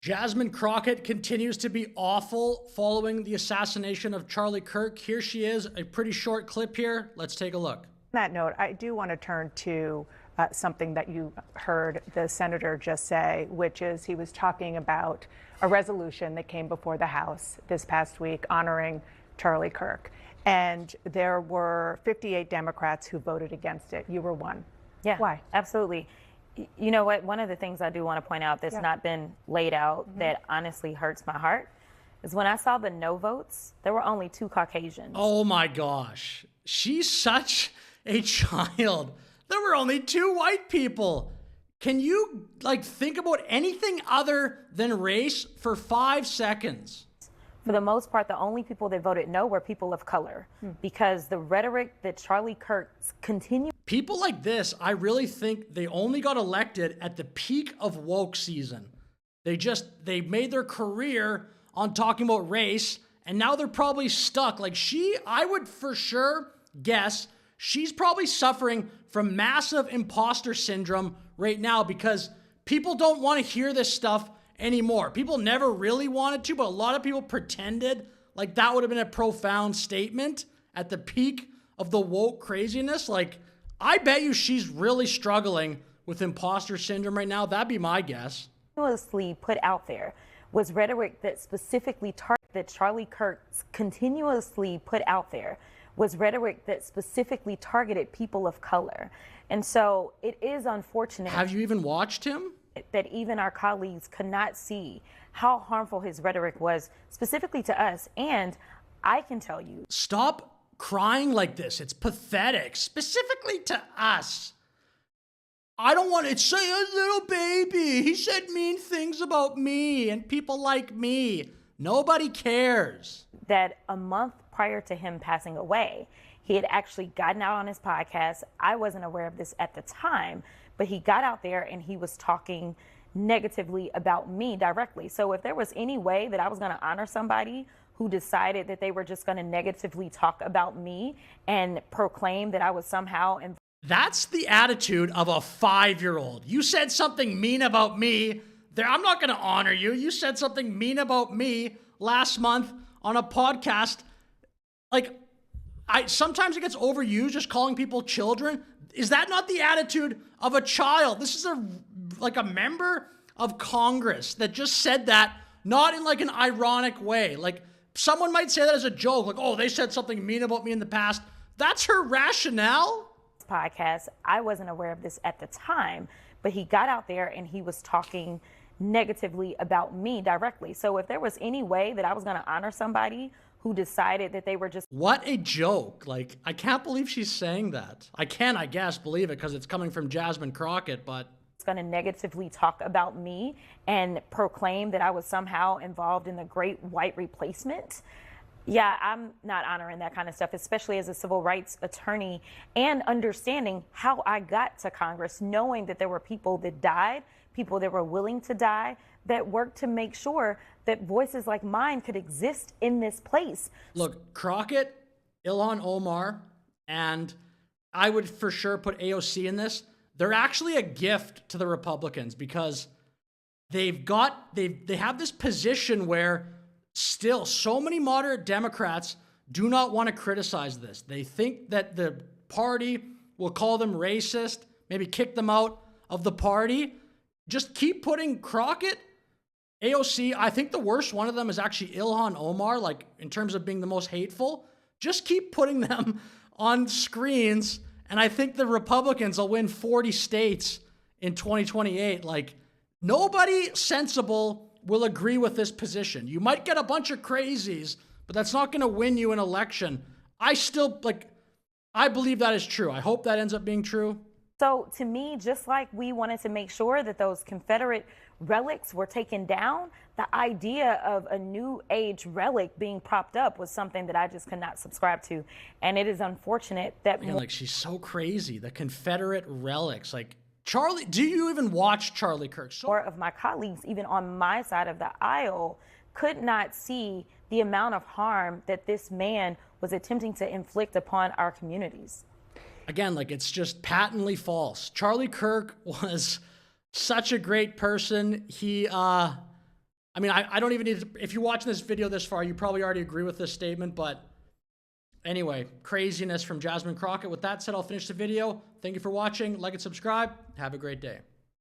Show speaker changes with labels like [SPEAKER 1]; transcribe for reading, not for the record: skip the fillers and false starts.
[SPEAKER 1] Jasmine Crockett continues to be awful following the assassination of Charlie Kirk. Here she is, a pretty short clip here. Let's take a look.
[SPEAKER 2] On that note, I do want to turn to something that you heard the senator just say, which is he was talking about a resolution that came before the House this past week honoring Charlie Kirk. And there were 58 Democrats who voted against it. You were one.
[SPEAKER 3] Yeah.
[SPEAKER 2] Why?
[SPEAKER 3] Absolutely. You know what? One of the things I do want to point out that's not been laid out that honestly hurts my heart is when I saw the no votes, there were only 2 Caucasians.
[SPEAKER 1] Oh my gosh. She's such a child. There were only 2 white people. Can you think about anything other than race for 5 seconds?
[SPEAKER 3] For the most part, the only people that voted no were people of color because the rhetoric that Charlie Kirk continued.
[SPEAKER 1] People like this, I really think they only got elected at the peak of woke season. They made their career on talking about race, and now they're probably stuck. I would for sure guess she's probably suffering from massive imposter syndrome right now because people don't want to hear this stuff anymore. People never really wanted to, but a lot of people pretended like that would have been a profound statement at the peak of the woke craziness. I bet you she's really struggling with imposter syndrome right now. That'd be my guess.
[SPEAKER 3] Continuously put out there was rhetoric that specifically that Charlie Kirk continuously put out there was rhetoric that specifically targeted people of color. And so it is unfortunate.
[SPEAKER 1] Have you even watched him?
[SPEAKER 3] That even our colleagues could not see how harmful his rhetoric was specifically to us. And I can tell you.
[SPEAKER 1] Stop crying like this. It's pathetic, specifically to us. I don't want to say a little baby. He said mean things about me and people like me. Nobody cares.
[SPEAKER 3] That a month prior to him passing away, he had actually gotten out on his podcast. I wasn't aware of this at the time, but he got out there and he was talking negatively about me directly. So if there was any way that I was going to honor somebody who decided that they were just going to negatively talk about me and proclaim that I was somehow involved.
[SPEAKER 1] That's the attitude of a 5-year-old. You said something mean about me. I'm not going to honor you. You said something mean about me last month on a podcast. Sometimes it gets overused, just calling people children. Is that not the attitude of a child? This is a member of Congress that just said that, not in an ironic way. Someone might say that as a joke, oh, they said something mean about me in the past. That's her rationale.
[SPEAKER 3] Podcast. I wasn't aware of this at the time, but he got out there and he was talking negatively about me directly. So if there was any way that I was going to honor somebody who decided that they were just.
[SPEAKER 1] What a joke. I can't believe she's saying that. I can, I guess, believe it because it's coming from Jasmine Crockett, but.
[SPEAKER 3] Going to negatively talk about me and proclaim that I was somehow involved in the great white replacement. Yeah, I'm not honoring that kind of stuff, especially as a civil rights attorney and understanding how I got to Congress, knowing that there were people that died, people that were willing to die, that worked to make sure that voices like mine could exist in this place.
[SPEAKER 1] Look, Crockett, Ilhan Omar, and I would for sure put AOC in this. They're actually a gift to the Republicans because they have this position where still so many moderate Democrats do not want to criticize this. They think that the party will call them racist, maybe kick them out of the party. Just keep putting Crockett, AOC. I think the worst one of them is actually Ilhan Omar, in terms of being the most hateful. Just keep putting them on screens. And I think the Republicans will win 40 states in 2028. Nobody sensible will agree with this position. You might get a bunch of crazies, but that's not going to win you an election. I believe that is true. I hope that ends up being true.
[SPEAKER 3] So to me, just like we wanted to make sure that those Confederate relics were taken down, the idea of a new age relic being propped up was something that I just could not subscribe to. And it is unfortunate that
[SPEAKER 1] she's so crazy. The Confederate relics, Charlie, do you even watch Charlie Kirk?
[SPEAKER 3] More of my colleagues, even on my side of the aisle, could not see the amount of harm that this man was attempting to inflict upon our communities.
[SPEAKER 1] Again, it's just patently false. Charlie Kirk was such a great person. He I mean, I don't even need to, if you're watching this video this far, you probably already agree with this statement, but anyway, craziness from Jasmine Crockett. With that said, I'll finish the video. Thank you for watching. Like and subscribe. Have a great day.